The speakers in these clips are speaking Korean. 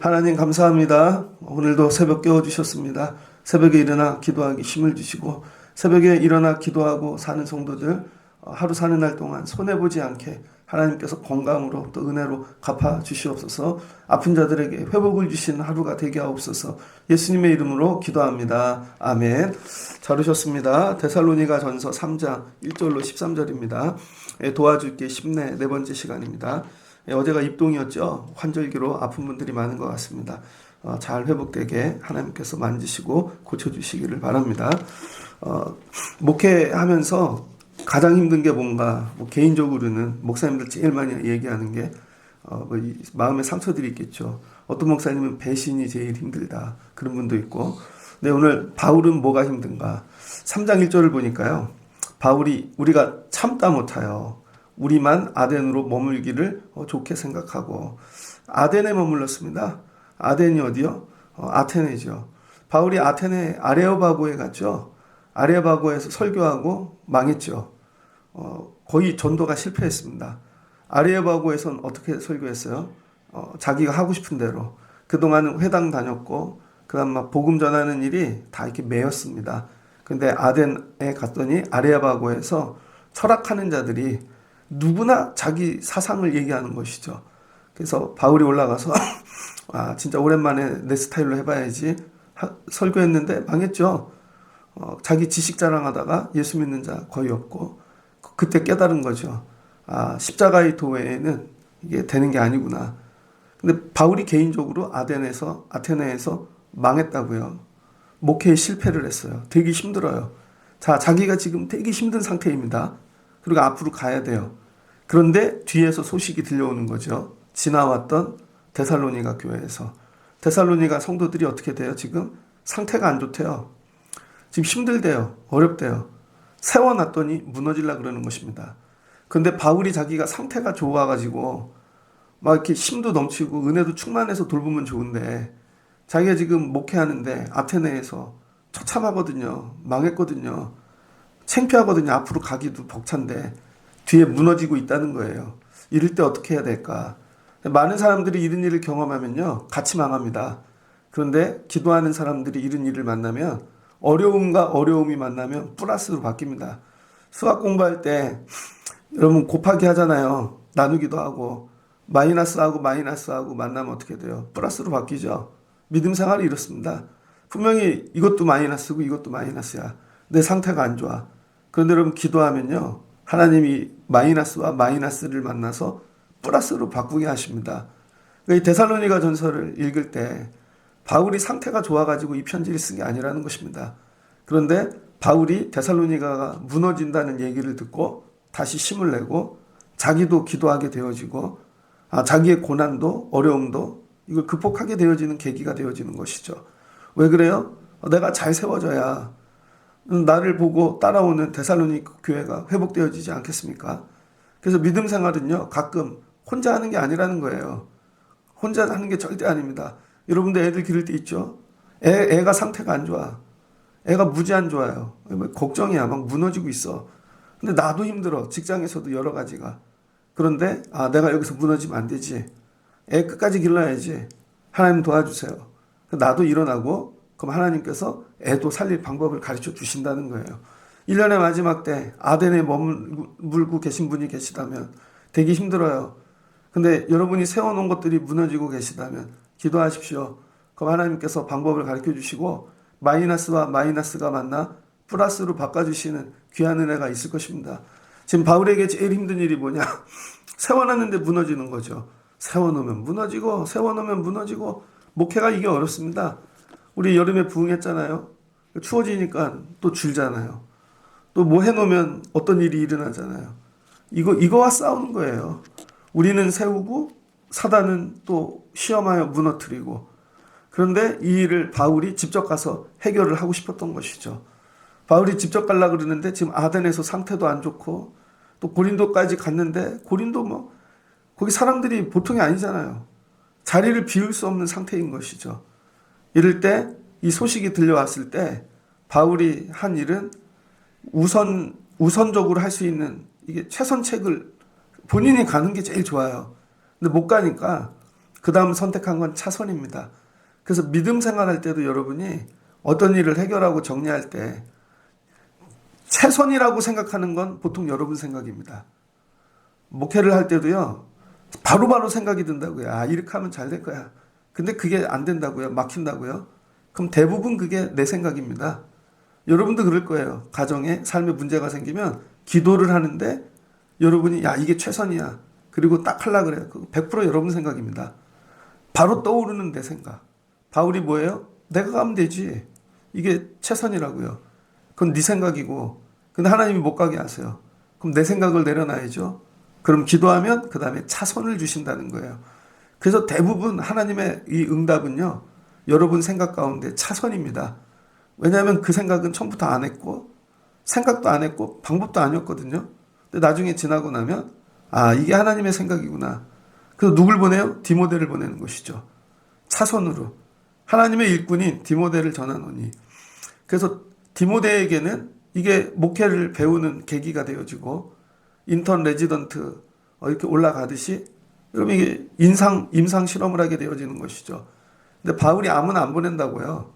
하나님 감사합니다. 오늘도 새벽 깨워주셨습니다. 새벽에 일어나 기도하기 힘을 주시고 새벽에 일어나 기도하고 사는 성도들 하루 사는 날 동안 손해보지 않게 하나님께서 건강으로 또 은혜로 갚아주시옵소서. 아픈 자들에게 회복을 주시는 하루가 되게 하옵소서. 예수님의 이름으로 기도합니다. 아멘. 잘 오셨습니다. 데살로니가 전서 3장 1절로 13절입니다. 도와줄게 10내 네 번째 시간입니다. 어제가 입동이었죠. 환절기로 아픈 분들이 많은 것 같습니다. 잘 회복되게 하나님께서 만지시고 고쳐주시기를 바랍니다. 목회하면서 가장 힘든 게 뭔가 개인적으로는 목사님들 제일 많이 얘기하는 게 마음의 상처들이 있겠죠. 어떤 목사님은 배신이 제일 힘들다 그런 분도 있고, 근데 오늘 바울은 뭐가 힘든가? 3장 1절을 보니까요, 바울이 우리가 참다 못하여 우리만 아덴으로 머물기를 좋게 생각하고, 아덴에 머물렀습니다. 아덴이 어디요? 아테네죠. 바울이 아테네 아레오바고에 갔죠. 아레오바고에서 설교하고 망했죠. 거의 전도가 실패했습니다. 아레오바고에서는 어떻게 설교했어요? 자기가 하고 싶은 대로. 그동안은 회당 다녔고, 그 다음 막 복음 전하는 일이 다 이렇게 매였습니다. 근데 아덴에 갔더니 아레오바고에서 철학하는 자들이 누구나 자기 사상을 얘기하는 것이죠. 그래서 바울이 올라가서 진짜 오랜만에 내 스타일로 해봐야지 설교했는데 망했죠. 자기 지식 자랑하다가 예수 믿는 자 거의 없고, 그때 깨달은 거죠. 십자가의 도외에는 이게 되는 게 아니구나. 근데 바울이 개인적으로 아테네에서 망했다고요. 목회에 실패를 했어요. 되게 힘들어요. 자기가 지금 되게 힘든 상태입니다. 그리고 앞으로 가야 돼요. 그런데 뒤에서 소식이 들려오는 거죠. 지나왔던 데살로니가 교회에서. 데살로니가 성도들이 어떻게 돼요? 지금 상태가 안 좋대요. 지금 힘들대요. 어렵대요. 세워놨더니 무너지려 그러는 것입니다. 그런데 바울이 자기가 상태가 좋아가지고 막 이렇게 힘도 넘치고 은혜도 충만해서 돌보면 좋은데, 자기가 지금 목회하는데 아테네에서 처참하거든요. 망했거든요. 창피하거든요. 앞으로 가기도 벅찬데 뒤에 무너지고 있다는 거예요. 이럴 때 어떻게 해야 될까? 많은 사람들이 이런 일을 경험하면요, 같이 망합니다. 그런데 기도하는 사람들이 이런 일을 만나면, 어려움과 어려움이 만나면 플러스로 바뀝니다. 수학 공부할 때 여러분 곱하기 하잖아요. 나누기도 하고, 마이너스하고 만나면 어떻게 돼요? 플러스로 바뀌죠. 믿음 생활이 이렇습니다. 분명히 이것도 마이너스고 이것도 마이너스야. 내 상태가 안 좋아. 그런데 여러분 기도하면요, 하나님이 마이너스와 마이너스를 만나서 플러스로 바꾸게 하십니다. 이 데살로니가 전서를 읽을 때 바울이 상태가 좋아가지고 이 편지를 쓴 게 아니라는 것입니다. 그런데 바울이 데살로니가가 무너진다는 얘기를 듣고 다시 힘을 내고 자기도 기도하게 되어지고, 자기의 고난도 어려움도 이걸 극복하게 되어지는 계기가 되어지는 것이죠. 왜 그래요? 내가 잘 세워져야 나를 보고 따라오는 데살로니 교회가 회복되어지지 않겠습니까? 그래서 믿음 생활은요, 가끔 혼자 하는 게 아니라는 거예요. 혼자 하는 게 절대 아닙니다. 여러분들 애들 기를 때 있죠? 애가 상태가 안 좋아. 애가 무지 안 좋아요. 걱정이야. 막 무너지고 있어. 근데 나도 힘들어. 직장에서도 여러 가지가. 그런데 내가 여기서 무너지면 안 되지. 애 끝까지 길러야지. 하나님 도와주세요. 나도 일어나고, 그럼 하나님께서 애도 살릴 방법을 가르쳐 주신다는 거예요. 1년의 마지막 때 아덴에 머물고 계신 분이 계시다면 되게 힘들어요. 근데 여러분이 세워놓은 것들이 무너지고 계시다면 기도하십시오. 그럼 하나님께서 방법을 가르쳐 주시고 마이너스와 마이너스가 만나 플러스로 바꿔주시는 귀한 은혜가 있을 것입니다. 지금 바울에게 제일 힘든 일이 뭐냐? 세워놨는데 무너지는 거죠. 세워놓으면 무너지고 목회가 이게 어렵습니다. 우리 여름에 부흥했잖아요. 추워지니까 또 줄잖아요. 또 뭐 해놓으면 어떤 일이 일어나잖아요. 이거와 싸우는 거예요. 우리는 세우고 사단은 또 시험하여 무너뜨리고. 그런데 이 일을 바울이 직접 가서 해결을 하고 싶었던 것이죠. 바울이 직접 가려고 그러는데 지금 아덴에서 상태도 안 좋고, 또 고린도까지 갔는데 고린도 거기 사람들이 보통이 아니잖아요. 자리를 비울 수 없는 상태인 것이죠. 이럴 때 이 소식이 들려왔을 때 바울이 한 일은 우선적으로 할 수 있는 이게 최선책을 본인이 가는 게 제일 좋아요. 근데 못 가니까 그 다음 선택한 건 차선입니다. 그래서 믿음 생활할 때도 여러분이 어떤 일을 해결하고 정리할 때 최선이라고 생각하는 건 보통 여러분 생각입니다. 목회를 할 때도요, 바로바로 생각이 든다고요. 아, 이렇게 하면 잘 될 거야. 근데 그게 안 된다고요. 막힌다고요. 그럼 대부분 그게 내 생각입니다. 여러분도 그럴 거예요. 가정에 삶에 문제가 생기면 기도를 하는데 여러분이 야, 이게 최선이야. 그리고 딱 하려고 그래요. 100% 여러분 생각입니다. 바로 떠오르는 내 생각. 바울이 뭐예요? 내가 가면 되지. 이게 최선이라고요. 그건 네 생각이고. 근데 하나님이 못 가게 하세요. 그럼 내 생각을 내려놔야죠. 그럼 기도하면 그 다음에 차선을 주신다는 거예요. 그래서 대부분 하나님의 이 응답은요, 여러분 생각 가운데 차선입니다. 왜냐하면 그 생각은 처음부터 안 했고, 생각도 안 했고, 방법도 아니었거든요. 근데 나중에 지나고 나면, 아, 이게 하나님의 생각이구나. 그래서 누굴 보내요? 디모데를 보내는 것이죠. 차선으로. 하나님의 일꾼인 디모데를 전하노니. 그래서 디모데에게는 이게 목회를 배우는 계기가 되어지고, 인턴 레지던트 이렇게 올라가듯이 여러분 이게 임상 실험을 하게 되어지는 것이죠. 근데 바울이 아무나 안 보낸다고요.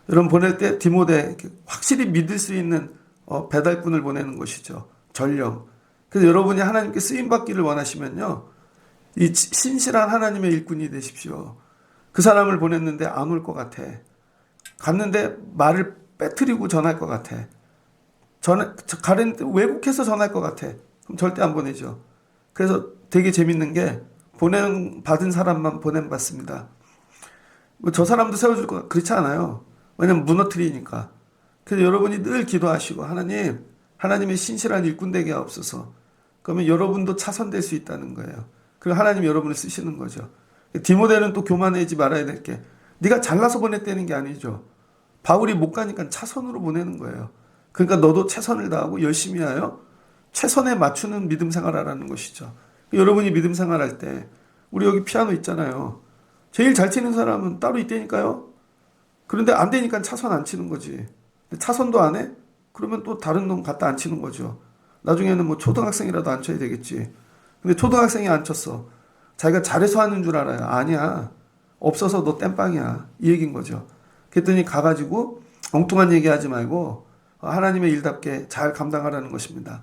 여러분 보낼 때 디모데 확실히 믿을 수 있는 배달꾼을 보내는 것이죠. 전령. 그래서 여러분이 하나님께 쓰임 받기를 원하시면요, 이 신실한 하나님의 일꾼이 되십시오. 그 사람을 보냈는데 안 올 것 같아. 갔는데 말을 빼뜨리고 전할 것 같아. 가는데 왜곡해서 전할 것 같아. 그럼 절대 안 보내죠. 그래서 되게 재밌는 게 받은 사람만 보냄받습니다. 뭐 저 사람도 세워줄 거 그렇지 않아요. 왜냐면 무너뜨리니까. 그래서 여러분이 늘 기도하시고 하나님의 신실한 일꾼 되게 하옵소서. 그러면 여러분도 차선될 수 있다는 거예요. 그리고 하나님 여러분을 쓰시는 거죠. 디모데는 또 교만하지 말아야 될 게 네가 잘나서 보냈다는 게 아니죠. 바울이 못 가니까 차선으로 보내는 거예요. 그러니까 너도 최선을 다하고 열심히 하여 최선에 맞추는 믿음 생활하라는 것이죠. 여러분이 믿음 생활할 때 우리 여기 피아노 있잖아요. 제일 잘 치는 사람은 따로 있다니까요. 그런데 안 되니까 차선 안 치는 거지. 차선도 안 해? 그러면 또 다른 놈 갖다 안 치는 거죠. 나중에는 뭐 초등학생이라도 안 쳐야 되겠지. 근데 초등학생이 안 쳤어. 자기가 잘해서 하는 줄 알아요. 아니야. 없어서 너 땜빵이야. 이 얘기인 거죠. 그랬더니 가가지고 엉뚱한 얘기하지 말고 하나님의 일답게 잘 감당하라는 것입니다.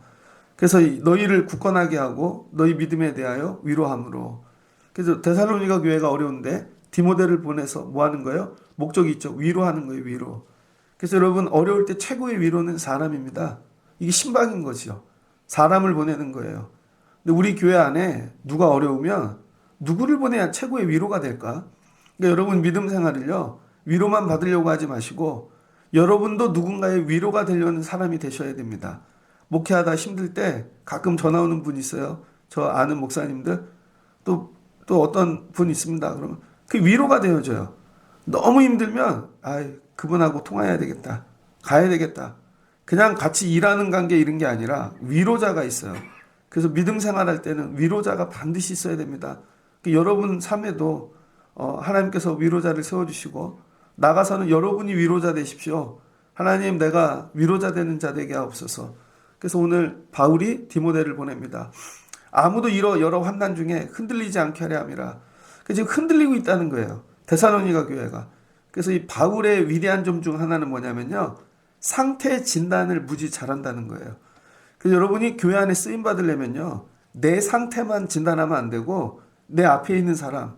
그래서 너희를 굳건하게 하고 너희 믿음에 대하여 위로함으로. 그래서 데살로니가 교회가 어려운데 디모데를 보내서 뭐 하는 거예요? 목적이 있죠. 위로하는 거예요. 위로. 그래서 여러분 어려울 때 최고의 위로는 사람입니다. 이게 신방인 거죠. 사람을 보내는 거예요. 근데 우리 교회 안에 누가 어려우면 누구를 보내야 최고의 위로가 될까? 그러니까 여러분 믿음 생활을요, 위로만 받으려고 하지 마시고 여러분도 누군가의 위로가 되려는 사람이 되셔야 됩니다. 목회하다 힘들 때 가끔 전화 오는 분 있어요. 저 아는 목사님들. 또 어떤 분 있습니다. 그러면 그 위로가 되어져요. 너무 힘들면 그분하고 통화해야 되겠다. 가야 되겠다. 그냥 같이 일하는 관계 이런 게 아니라 위로자가 있어요. 그래서 믿음 생활할 때는 위로자가 반드시 있어야 됩니다. 여러분 삶에도 하나님께서 위로자를 세워주시고 나가서는 여러분이 위로자 되십시오. 하나님 내가 위로자 되는 자 되게 하옵소서. 그래서 오늘 바울이 디모데를 보냅니다. 아무도 여러 환난 중에 흔들리지 않게 하려 함이라. 지금 흔들리고 있다는 거예요. 데살로니가 교회가. 그래서 이 바울의 위대한 점 중 하나는 뭐냐면요, 상태 진단을 무지 잘한다는 거예요. 그래서 여러분이 교회 안에 쓰임 받으려면요, 내 상태만 진단하면 안 되고 내 앞에 있는 사람,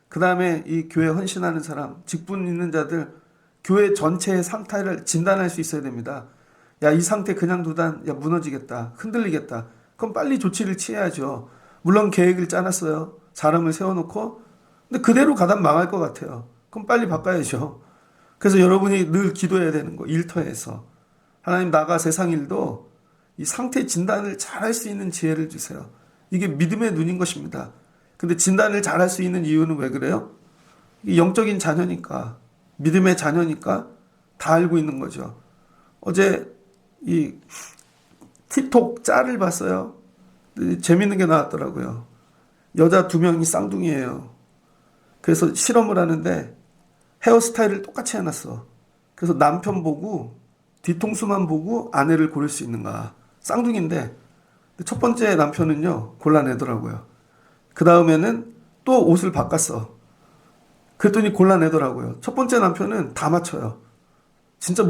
그 다음에 이 교회 헌신하는 사람, 직분 있는 자들, 교회 전체의 상태를 진단할 수 있어야 됩니다. 야, 이 상태 그냥 두단 무너지겠다, 흔들리겠다. 그럼 빨리 조치를 취해야죠. 물론 계획을 짜놨어요. 사람을 세워놓고. 근데 그대로 가다 망할 것 같아요. 그럼 빨리 바꿔야죠. 그래서 여러분이 늘 기도해야 되는 거, 일터에서. 하나님 나가 세상 일도 이 상태 진단을 잘할 수 있는 지혜를 주세요. 이게 믿음의 눈인 것입니다. 근데 진단을 잘할 수 있는 이유는 왜 그래요? 영적인 자녀니까, 믿음의 자녀니까 다 알고 있는 거죠. 어제 이 틱톡 짤을 봤어요. 재밌는 게 나왔더라고요. 여자 2명이 쌍둥이에요. 그래서 실험을 하는데 헤어스타일을 똑같이 해놨어. 그래서 남편 보고 뒤통수만 보고 아내를 고를 수 있는가? 쌍둥이인데 첫 번째 남편은요 골라내더라고요. 그 다음에는 또 옷을 바꿨어. 그랬더니 골라내더라고요. 첫 번째 남편은 다 맞춰요. 진짜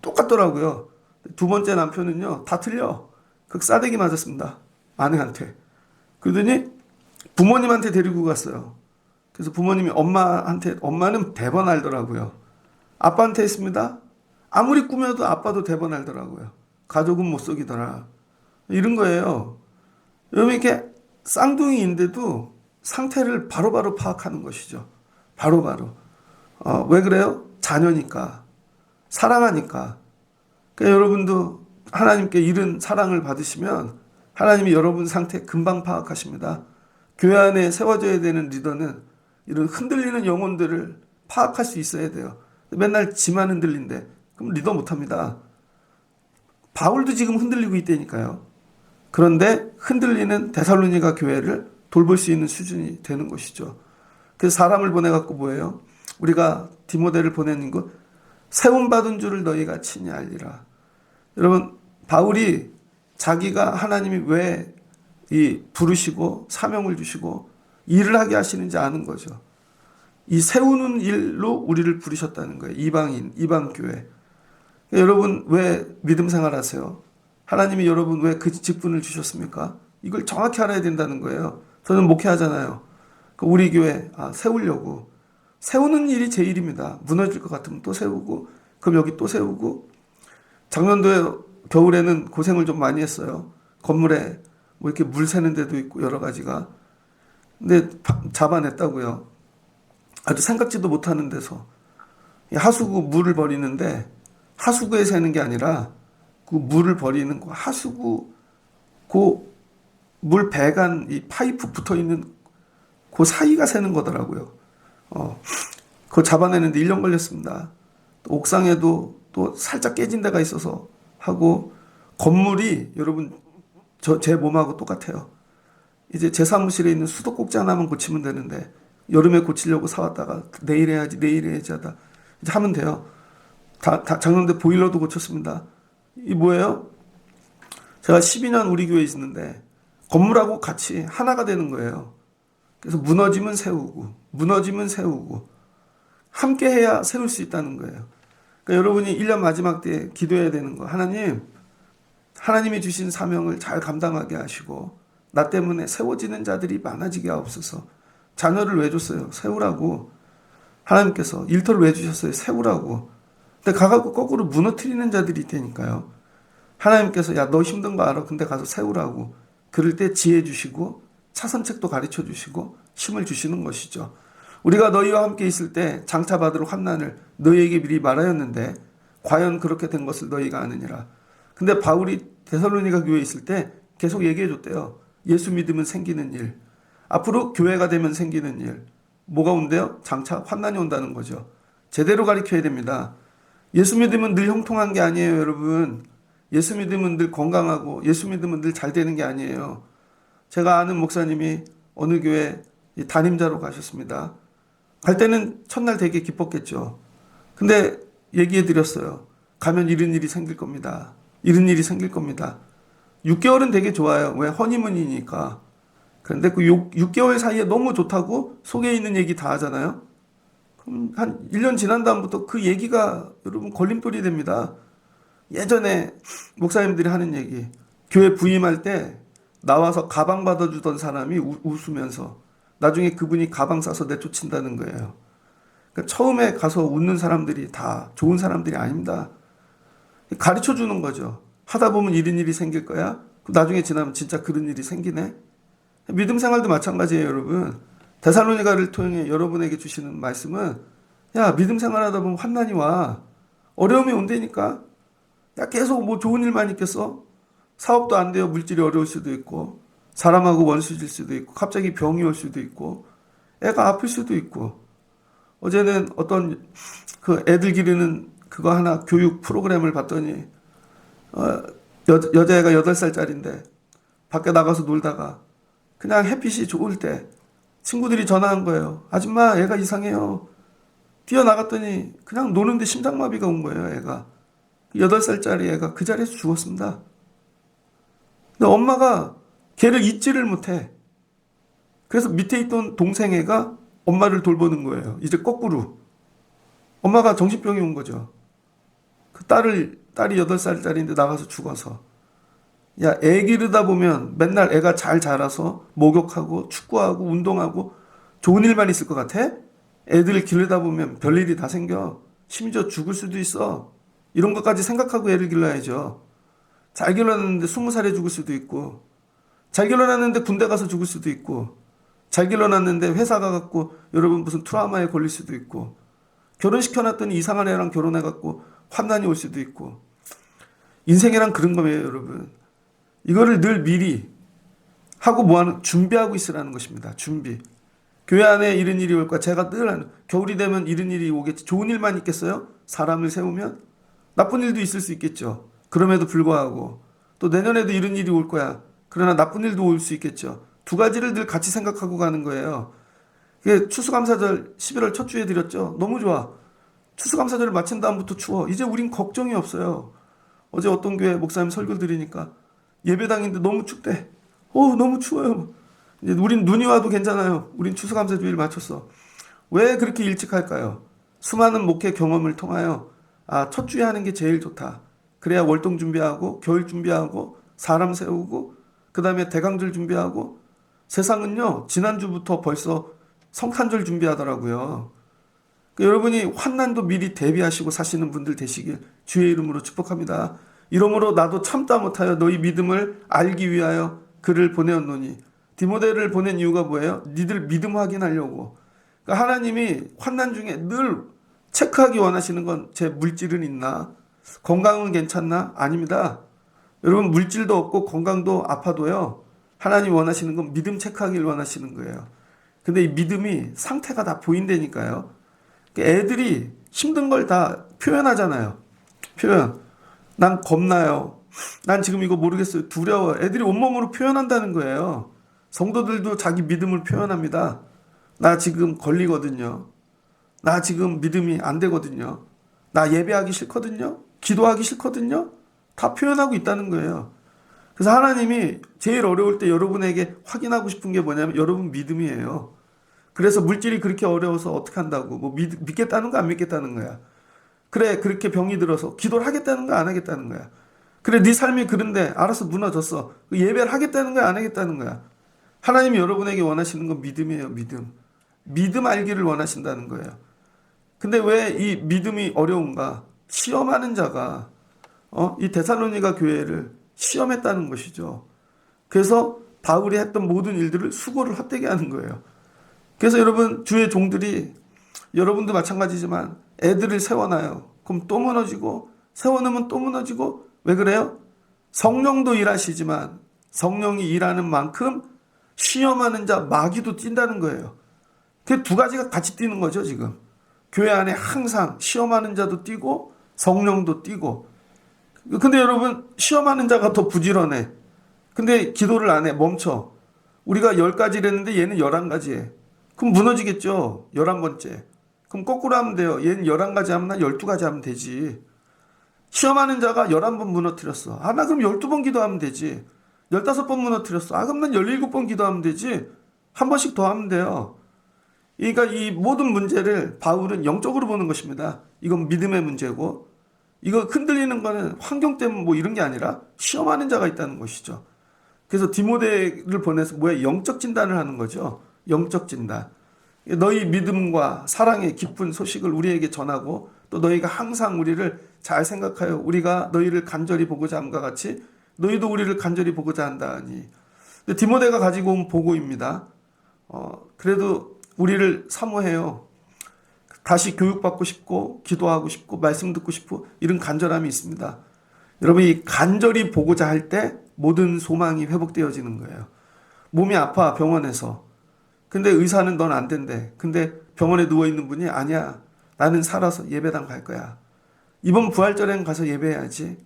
똑같더라고요. 두 번째 남편은요 다 틀려. 싸대기 맞았습니다. 아내한테. 그러더니 부모님한테 데리고 갔어요. 그래서 부모님이 엄마는 대번 알더라고요. 아빠한테 했습니다. 아무리 꾸며도 아빠도 대번 알더라고요. 가족은 못 속이더라. 이런 거예요. 여러분 이렇게 쌍둥이인데도 상태를 바로바로 파악하는 것이죠. 바로바로. 왜 그래요? 자녀니까. 사랑하니까. 그러니까 여러분도 하나님께 이런 사랑을 받으시면 하나님이 여러분 상태 금방 파악하십니다. 교회 안에 세워져야 되는 리더는 이런 흔들리는 영혼들을 파악할 수 있어야 돼요. 맨날 지만 흔들린대. 그럼 리더 못합니다. 바울도 지금 흔들리고 있다니까요. 그런데 흔들리는 데살로니가 교회를 돌볼 수 있는 수준이 되는 것이죠. 그래서 사람을 보내갖고 뭐예요? 우리가 디모데를 보내는 것, 세움받은 줄을 너희가 친히 알리라. 여러분, 바울이 자기가 하나님이 왜 이 부르시고 사명을 주시고 일을 하게 하시는지 아는 거죠. 이 세우는 일로 우리를 부르셨다는 거예요. 이방인, 이방교회. 여러분 왜 믿음 생활하세요? 하나님이 여러분 왜 그 직분을 주셨습니까? 이걸 정확히 알아야 된다는 거예요. 저는 목회하잖아요. 우리 교회 세우려고. 세우는 일이 제 일입니다. 무너질 것 같으면 또 세우고 그럼 여기 또 세우고. 작년도에 겨울에는 고생을 좀 많이 했어요. 건물에 뭐 이렇게 물 새는 데도 있고 여러 가지가. 근데 잡아냈다고요. 아주 생각지도 못하는 데서. 하수구 물을 버리는데 하수구에 새는 게 아니라 그 물을 버리는 거 하수구 그 물 배관 이 파이프 붙어 있는 그 사이가 새는 거더라고요. 그거 잡아내는데 1년 걸렸습니다. 또 옥상에도 또 살짝 깨진 데가 있어서 하고 건물이 여러분 제 몸하고 똑같아요. 이제 제 사무실에 있는 수도꼭지 하나만 고치면 되는데 여름에 고치려고 사왔다가 내일 해야지 하다 이제 하면 돼요. 작년에 보일러도 고쳤습니다. 이 뭐예요? 제가 12년 우리 교회에 있는데 건물하고 같이 하나가 되는 거예요. 그래서 무너지면 세우고 함께 해야 세울 수 있다는 거예요. 그러니까 여러분이 1년 마지막 때 기도해야 되는 거. 하나님이 주신 사명을 잘 감당하게 하시고 나 때문에 세워지는 자들이 많아지게 하옵소서. 자녀를 왜 줬어요? 세우라고. 하나님께서 일터를 왜 주셨어요? 세우라고. 근데 가갖고 거꾸로 무너뜨리는 자들이 있다니까요. 하나님께서 야 너 힘든 거 알아. 근데 가서 세우라고. 그럴 때 지혜 주시고 차선책도 가르쳐 주시고 힘을 주시는 것이죠. 우리가 너희와 함께 있을 때 장차 받을 환난을 너희에게 미리 말하였는데 과연 그렇게 된 것을 너희가 아느니라. 근데 바울이 데살로니가 교회에 있을 때 계속 얘기해 줬대요. 예수 믿으면 생기는 일. 앞으로 교회가 되면 생기는 일. 뭐가 온대요? 장차 환난이 온다는 거죠. 제대로 가르쳐야 됩니다. 예수 믿으면 늘 형통한 게 아니에요, 여러분. 예수 믿으면 늘 건강하고 예수 믿으면 늘 잘 되는 게 아니에요. 제가 아는 목사님이 어느 교회 담임자로 가셨습니다. 갈 때는 첫날 되게 기뻤겠죠. 근데 얘기해 드렸어요. 가면 이런 일이 생길 겁니다. 이런 일이 생길 겁니다. 6개월은 되게 좋아요. 왜? 허니문이니까. 그런데 그 6개월 사이에 너무 좋다고 속에 있는 얘기 다 하잖아요. 그럼 한 1년 지난 다음부터 그 얘기가 여러분 걸림돌이 됩니다. 예전에 목사님들이 하는 얘기. 교회 부임할 때 나와서 가방 받아주던 사람이 웃으면서 나중에 그분이 가방 싸서 내쫓는다는 거예요. 그러니까 처음에 가서 웃는 사람들이 다 좋은 사람들이 아닙니다. 가르쳐 주는 거죠. 하다 보면 이런 일이 생길 거야. 나중에 지나면 진짜 그런 일이 생기네. 믿음 생활도 마찬가지예요, 여러분. 데살로니가를 통해 여러분에게 주시는 말씀은 야, 믿음 생활하다 보면 환난이 와. 어려움이 온다니까. 야, 계속 뭐 좋은 일만 있겠어? 사업도 안 돼요. 물질이 어려울 수도 있고 사람하고 원수질 수도 있고 갑자기 병이 올 수도 있고 애가 아플 수도 있고. 어제는 어떤 그 애들 기르는 그거 하나 교육 프로그램을 봤더니 여자애가 8살짜리인데 밖에 나가서 놀다가 그냥 햇빛이 좋을 때 친구들이 전화한 거예요. 아줌마 애가 이상해요. 뛰어나갔더니 그냥 노는데 심장마비가 온 거예요. 애가. 8살짜리 애가 그 자리에서 죽었습니다. 근데 엄마가 걔를 잊지를 못해. 그래서 밑에 있던 동생 애가 엄마를 돌보는 거예요. 이제 거꾸로. 엄마가 정신병이 온 거죠. 그 딸이 8살짜리인데 나가서 죽어서. 야, 애 기르다 보면 맨날 애가 잘 자라서 목욕하고 축구하고 운동하고 좋은 일만 있을 것 같아? 애들 기르다 보면 별일이 다 생겨. 심지어 죽을 수도 있어. 이런 것까지 생각하고 애를 길러야죠. 잘 길러놨는데 20살에 죽을 수도 있고, 잘 길러놨는데 군대 가서 죽을 수도 있고, 잘 길러놨는데 회사 가갖고 여러분 무슨 트라우마에 걸릴 수도 있고, 결혼시켜놨더니 이상한 애랑 결혼해갖고 환난이 올 수도 있고. 인생이란 그런 거예요, 여러분. 이거를 늘 미리 하고 뭐하는 준비하고 있으라는 것입니다. 준비. 교회 안에 이런 일이 올 거야. 제가 늘 하는, 겨울이 되면 이런 일이 오겠지. 좋은 일만 있겠어요? 사람을 세우면 나쁜 일도 있을 수 있겠죠. 그럼에도 불구하고 또 내년에도 이런 일이 올 거야. 그러나 나쁜 일도 올 수 있겠죠. 두 가지를 늘 같이 생각하고 가는 거예요. 이게 추수감사절 11월 첫 주에 드렸죠. 너무 좋아. 추수감사절을 마친 다음부터 추워. 이제 우린 걱정이 없어요. 어제 어떤 교회 목사님 설교 드리니까 예배당인데 너무 춥대. 너무 추워요. 이제 우린 눈이 와도 괜찮아요. 우린 추수감사주일 마쳤어. 왜 그렇게 일찍 할까요? 수많은 목회 경험을 통하여 첫 주에 하는 게 제일 좋다. 그래야 월동 준비하고 겨울 준비하고 사람 세우고 그 다음에 대강절 준비하고 세상은요 지난주부터 벌써 성탄절 준비하더라고요. 그러니까 여러분이 환난도 미리 대비하시고 사시는 분들 되시길 주의 이름으로 축복합니다. 이러므로 나도 참다 못하여 너희 믿음을 알기 위하여 그를 보내었노니. 디모데를 보낸 이유가 뭐예요? 니들 믿음 확인하려고. 그러니까 하나님이 환난 중에 늘 체크하기 원하시는 건 제 물질은 있나? 건강은 괜찮나? 아닙니다. 여러분 물질도 없고 건강도 아파도요. 하나님 원하시는 건 믿음 체크하기를 원하시는 거예요. 근데 이 믿음이 상태가 다 보인다니까요. 애들이 힘든 걸 다 표현하잖아요. 표현. 난 겁나요. 난 지금 이거 모르겠어요. 두려워. 애들이 온몸으로 표현한다는 거예요. 성도들도 자기 믿음을 표현합니다. 나 지금 걸리거든요. 나 지금 믿음이 안 되거든요. 나 예배하기 싫거든요. 기도하기 싫거든요. 다 표현하고 있다는 거예요. 그래서 하나님이 제일 어려울 때 여러분에게 확인하고 싶은 게 뭐냐면 여러분 믿음이에요. 그래서 물질이 그렇게 어려워서 어떻게 한다고 뭐 믿겠다는 거 안 믿겠다는 거야. 그래 그렇게 병이 들어서 기도를 하겠다는 거 안 하겠다는 거야. 그래 네 삶이 그런데 알아서 무너졌어. 예배를 하겠다는 거야 안 하겠다는 거야. 하나님이 여러분에게 원하시는 건 믿음이에요. 믿음 알기를 원하신다는 거예요. 근데 왜 이 믿음이 어려운가? 시험하는 자가 이 데살로니가 교회를 시험했다는 것이죠. 그래서 바울이 했던 모든 일들을 수고를 헛되게 하는 거예요. 그래서 여러분 주의 종들이 여러분도 마찬가지지만 애들을 세워놔요. 그럼 또 무너지고 세워놓으면 또 무너지고 왜 그래요? 성령도 일하시지만 성령이 일하는 만큼 시험하는 자 마귀도 뛴다는 거예요. 그 두 가지가 같이 뛰는 거죠 지금. 교회 안에 항상 시험하는 자도 뛰고 성령도 뛰고. 근데 여러분 시험하는 자가 더 부지런해. 근데 기도를 안 해. 멈춰. 우리가 10가지를 했는데 얘는 11가지 해. 그럼 무너지겠죠. 11번째. 그럼 거꾸로 하면 돼요. 얘는 11가지 하면 나 12가지 하면 되지. 시험하는 자가 11번 무너뜨렸어. 나 그럼 12번 기도하면 되지. 15번 무너뜨렸어. 그럼 난 17번 기도하면 되지. 한 번씩 더 하면 돼요. 그러니까 이 모든 문제를 바울은 영적으로 보는 것입니다. 이건 믿음의 문제고 이거 흔들리는 거는 환경 때문에 뭐 이런 게 아니라 시험하는 자가 있다는 것이죠. 그래서 디모데를 보내서 영적 진단을 하는 거죠. 영적 진단. 너희 믿음과 사랑의 기쁜 소식을 우리에게 전하고 또 너희가 항상 우리를 잘 생각하여 우리가 너희를 간절히 보고자 함과 같이 너희도 우리를 간절히 보고자 한다니. 디모데가 가지고 온 보고입니다. 그래도 우리를 사모해요. 다시 교육받고 싶고 기도하고 싶고 말씀 듣고 싶고 이런 간절함이 있습니다. 여러분 이 간절히 보고자 할 때 모든 소망이 회복되어지는 거예요. 몸이 아파 병원에서. 근데 의사는 넌 안 된대. 근데 병원에 누워있는 분이 아니야. 나는 살아서 예배당 갈 거야. 이번 부활절에는 가서 예배해야지.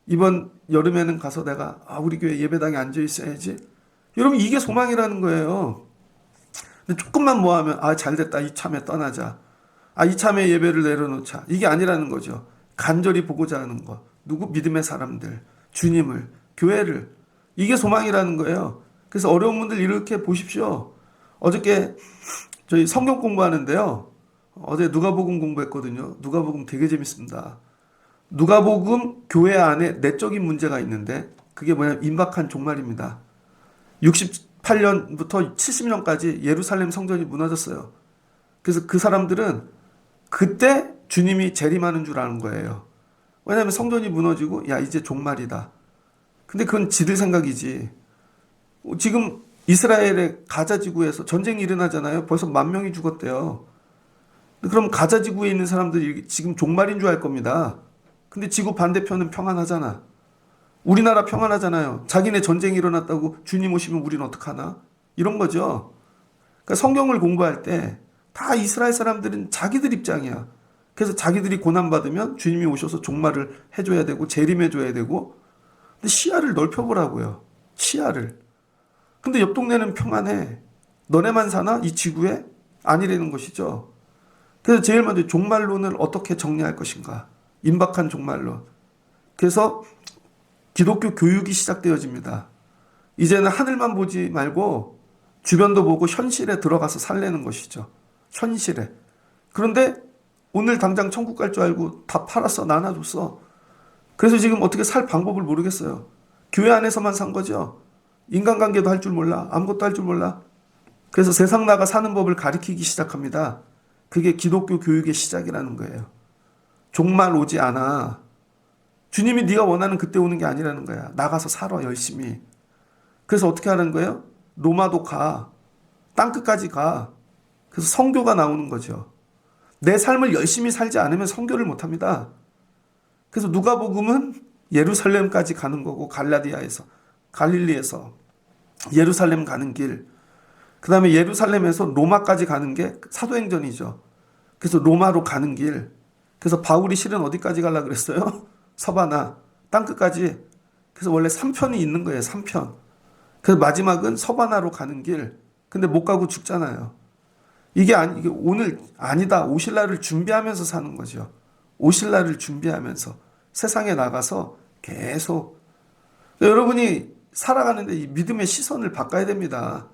이번 여름에는 가서 내가 우리 교회 예배당에 앉아 있어야지. 여러분 이게 소망이라는 거예요. 근데 조금만 뭐하면 잘됐다 이참에 떠나자. 이참에 예배를 내려놓자. 이게 아니라는 거죠. 간절히 보고자 하는 것. 누구? 믿음의 사람들, 주님을, 교회를. 이게 소망이라는 거예요. 그래서 어려운 분들 이렇게 보십시오. 어저께 저희 성경 공부하는데요. 어제 누가복음 공부했거든요. 누가복음 되게 재밌습니다. 누가복음 교회 안에 내적인 문제가 있는데 그게 뭐냐면 임박한 종말입니다. 68년부터 70년까지 예루살렘 성전이 무너졌어요. 그래서 그 사람들은 그때 주님이 재림하는 줄 아는 거예요. 왜냐하면 성전이 무너지고 야 이제 종말이다. 근데 그건 지들 생각이지. 지금 이스라엘의 가자 지구에서 전쟁이 일어나잖아요. 벌써 10,000명이 죽었대요. 그럼 가자 지구에 있는 사람들이 지금 종말인 줄 알 겁니다. 근데 지구 반대편은 평안하잖아. 우리나라 평안하잖아요. 자기네 전쟁이 일어났다고 주님 오시면 우리는 어떡하나? 이런 거죠. 그러니까 성경을 공부할 때 다 이스라엘 사람들은 자기들 입장이야. 그래서 자기들이 고난받으면 주님이 오셔서 종말을 해줘야 되고 재림해줘야 되고. 근데 시야를 넓혀보라고요. 시야를. 근데 옆 동네는 평안해. 너네만 사나? 이 지구에? 아니라는 것이죠. 그래서 제일 먼저 종말론을 어떻게 정리할 것인가. 임박한 종말론. 그래서 기독교 교육이 시작되어집니다. 이제는 하늘만 보지 말고 주변도 보고 현실에 들어가서 살려는 것이죠. 현실에. 그런데 오늘 당장 천국 갈 줄 알고 다 팔았어. 나눠줬어. 그래서 지금 어떻게 살 방법을 모르겠어요. 교회 안에서만 산 거죠. 인간관계도 할 줄 몰라. 아무것도 할 줄 몰라. 그래서 세상 나가 사는 법을 가리키기 시작합니다. 그게 기독교 교육의 시작이라는 거예요. 종말 오지 않아. 주님이 네가 원하는 그때 오는 게 아니라는 거야. 나가서 살아 열심히. 그래서 어떻게 하는 거예요? 로마도 가. 땅끝까지 가. 그래서 선교가 나오는 거죠. 내 삶을 열심히 살지 않으면 선교를 못합니다. 그래서 누가복음은 예루살렘까지 가는 거고 갈라디아에서 갈릴리에서 예루살렘 가는 길. 그 다음에 예루살렘에서 로마까지 가는 게 사도행전이죠. 그래서 로마로 가는 길. 그래서 바울이 실은 어디까지 가려고 그랬어요? 서바나 땅끝까지. 그래서 원래 3편이 있는 거예요. 3편. 그래서 마지막은 서바나로 가는 길. 근데 못 가고 죽잖아요. 이게 오늘 아니다. 오실 날을 준비하면서 사는 거죠. 오실 날을 준비하면서 세상에 나가서 계속. 여러분이 살아가는데 이 믿음의 시선을 바꿔야 됩니다.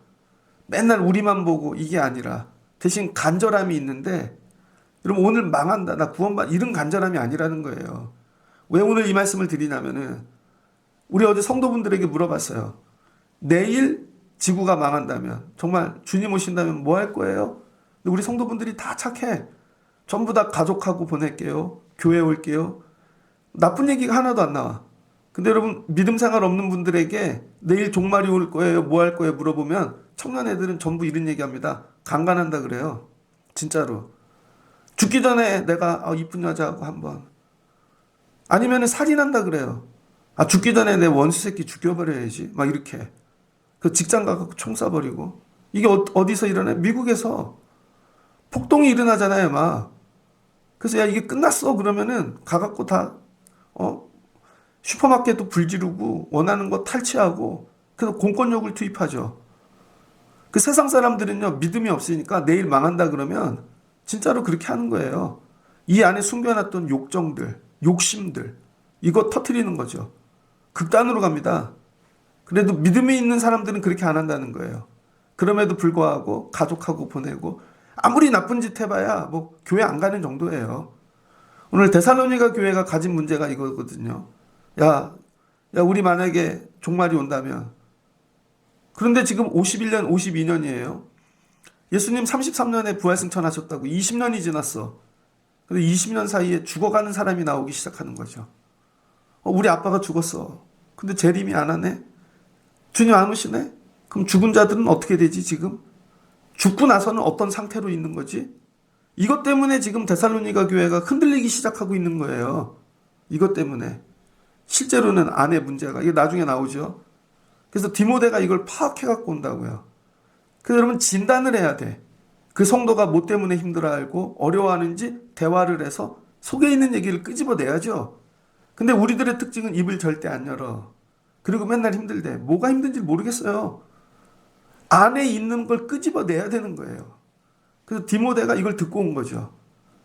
맨날 우리만 보고 이게 아니라 대신 간절함이 있는데 여러분 오늘 망한다. 나 구원받 이런 간절함이 아니라는 거예요. 왜 오늘 이 말씀을 드리냐면은 우리 어제 성도분들에게 물어봤어요. 내일 지구가 망한다면 정말 주님 오신다면 뭐 할 거예요? 근데 우리 성도분들이 다 착해. 전부 다 가족하고 보낼게요. 교회 올게요. 나쁜 얘기가 하나도 안 나와. 근데 여러분 믿음 생활 없는 분들에게 내일 종말이 올 거예요. 뭐 할 거예요? 물어보면 청년 애들은 전부 이런 얘기합니다. 강간한다 그래요. 진짜로. 죽기 전에 내가 이쁜 여자하고 한번. 아니면 살인한다 그래요. 죽기 전에 내 원수 새끼 죽여버려야지. 막 이렇게. 그 직장 가서 총 쏴버리고. 이게 어디서 일어나요? 미국에서. 폭동이 일어나잖아요, 막. 그래서 야 이게 끝났어 그러면은 가갖고 다 슈퍼마켓도 불 지르고 원하는 거 탈취하고 그래서 공권력을 투입하죠. 그 세상 사람들은요 믿음이 없으니까 내일 망한다 그러면 진짜로 그렇게 하는 거예요. 이 안에 숨겨놨던 욕정들, 욕심들 이거 터트리는 거죠. 극단으로 갑니다. 그래도 믿음이 있는 사람들은 그렇게 안 한다는 거예요. 그럼에도 불구하고 가족하고 보내고 아무리 나쁜 짓 해봐야 뭐 교회 안 가는 정도예요. 오늘 데살로니가 교회가 가진 문제가 이거거든요. 야 우리 만약에 종말이 온다면 그런데 지금 51년 52년이에요. 예수님 33년에 부활승천하셨다고 20년이 지났어. 근데 20년 사이에 죽어가는 사람이 나오기 시작하는 거죠. 우리 아빠가 죽었어. 근데 재림이 안 하네. 주님 안 오시네. 그럼 죽은 자들은 어떻게 되지 지금? 죽고 나서는 어떤 상태로 있는 거지? 이것 때문에 지금 데살로니가 교회가 흔들리기 시작하고 있는 거예요. 이것 때문에. 실제로는 안에 문제가 이게 나중에 나오죠. 그래서 디모데가 이걸 파악해 갖고 온다고요. 그래서 여러분 진단을 해야 돼. 그 성도가 뭐 때문에 힘들어 알고 어려워하는지 대화를 해서 속에 있는 얘기를 끄집어내야죠. 근데 우리들의 특징은 입을 절대 안 열어. 그리고 맨날 힘들대. 뭐가 힘든지 모르겠어요. 안에 있는 걸 끄집어내야 되는 거예요. 그래서 디모데가 이걸 듣고 온 거죠.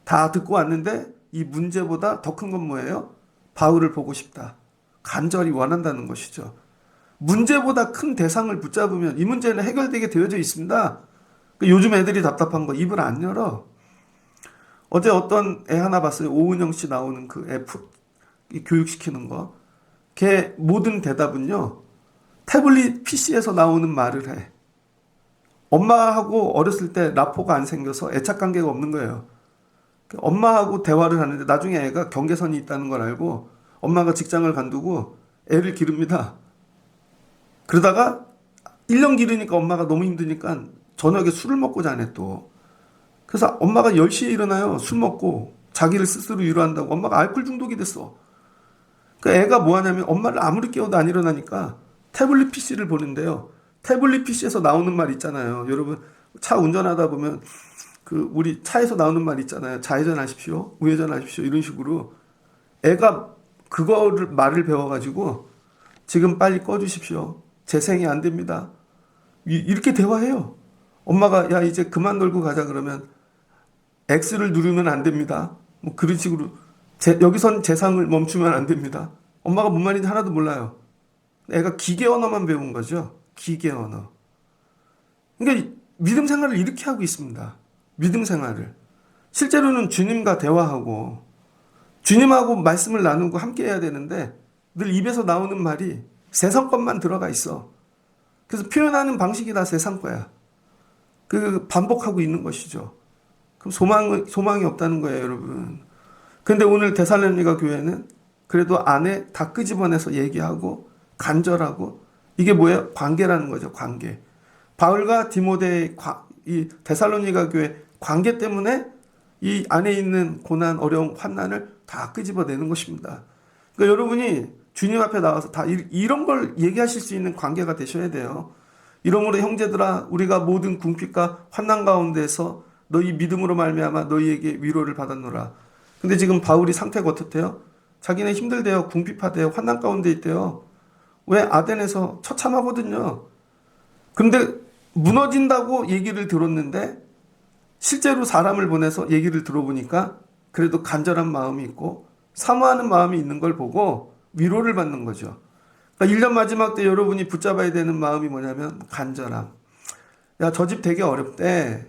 다 듣고 왔는데 이 문제보다 더 큰 건 뭐예요? 바울을 보고 싶다. 간절히 원한다는 것이죠. 문제보다 큰 대상을 붙잡으면 이 문제는 해결되게 되어져 있습니다. 요즘 애들이 답답한 거 입을 안 열어. 어제 어떤 애 하나 봤어요. 오은영 씨 나오는 그 애 교육시키는 거. 걔 모든 대답은요. 태블릿 PC에서 나오는 말을 해. 엄마하고 어렸을 때 라포가 안 생겨서 애착관계가 없는 거예요. 엄마하고 대화를 하는데 나중에 애가 경계선이 있다는 걸 알고 엄마가 직장을 간두고 애를 기릅니다. 그러다가 1년 기르니까 엄마가 너무 힘드니까 저녁에 술을 먹고 자네 또. 그래서 엄마가 10시에 일어나요. 술 먹고 자기를 스스로 위로한다고. 엄마가 알코올 중독이 됐어. 그 애가 뭐 하냐면 엄마를 아무리 깨워도 안 일어나니까 태블릿 PC를 보는데요. 태블릿 PC에서 나오는 말 있잖아요. 여러분 차 운전하다 보면 그 우리 차에서 나오는 말 있잖아요. 좌회전하십시오. 우회전하십시오. 이런 식으로 애가 그거를 말을 배워가지고 지금 빨리 꺼주십시오. 재생이 안 됩니다. 이렇게 대화해요. 엄마가 야 이제 그만 놀고 가자 그러면 X를 누르면 안 됩니다. 뭐 그런 식으로 여기선 재상을 멈추면 안 됩니다. 엄마가 뭔 말인지 하나도 몰라요. 애가 기계 언어만 배운 거죠. 기계 언어. 그러니까 믿음 생활을 이렇게 하고 있습니다. 믿음 생활을. 실제로는 주님과 대화하고 주님하고 말씀을 나누고 함께 해야 되는데 늘 입에서 나오는 말이 세상 것만 들어가 있어. 그래서 표현하는 방식이 다 세상 거야. 그 반복하고 있는 것이죠. 그럼 소망이 없다는 거예요, 여러분. 근데 오늘 데살로니가 교회는 그래도 안에 다 끄집어내서 얘기하고 간절하고 이게 뭐예요? 관계라는 거죠, 관계. 바울과 디모데의 이 데살로니가 교회 관계 때문에 이 안에 있는 고난, 어려움, 환난을 다 끄집어내는 것입니다. 그러니까 여러분이 주님 앞에 나와서 다 이런 걸 얘기하실 수 있는 관계가 되셔야 돼요. 이러므로 형제들아 우리가 모든 궁핍과 환난 가운데서 너희 믿음으로 말미암아 너희에게 위로를 받았노라. 근데 지금 바울이 상태가 어떻대요? 자기네 힘들대요. 궁핍하대요. 환난 가운데 있대요. 왜? 아덴에서 처참하거든요. 그런데 무너진다고 얘기를 들었는데 실제로 사람을 보내서 얘기를 들어보니까 그래도 간절한 마음이 있고 사모하는 마음이 있는 걸 보고 위로를 받는 거죠. 그러니까 1년 마지막 때 여러분이 붙잡아야 되는 마음이 뭐냐면 간절함. 야, 저 집 되게 어렵대.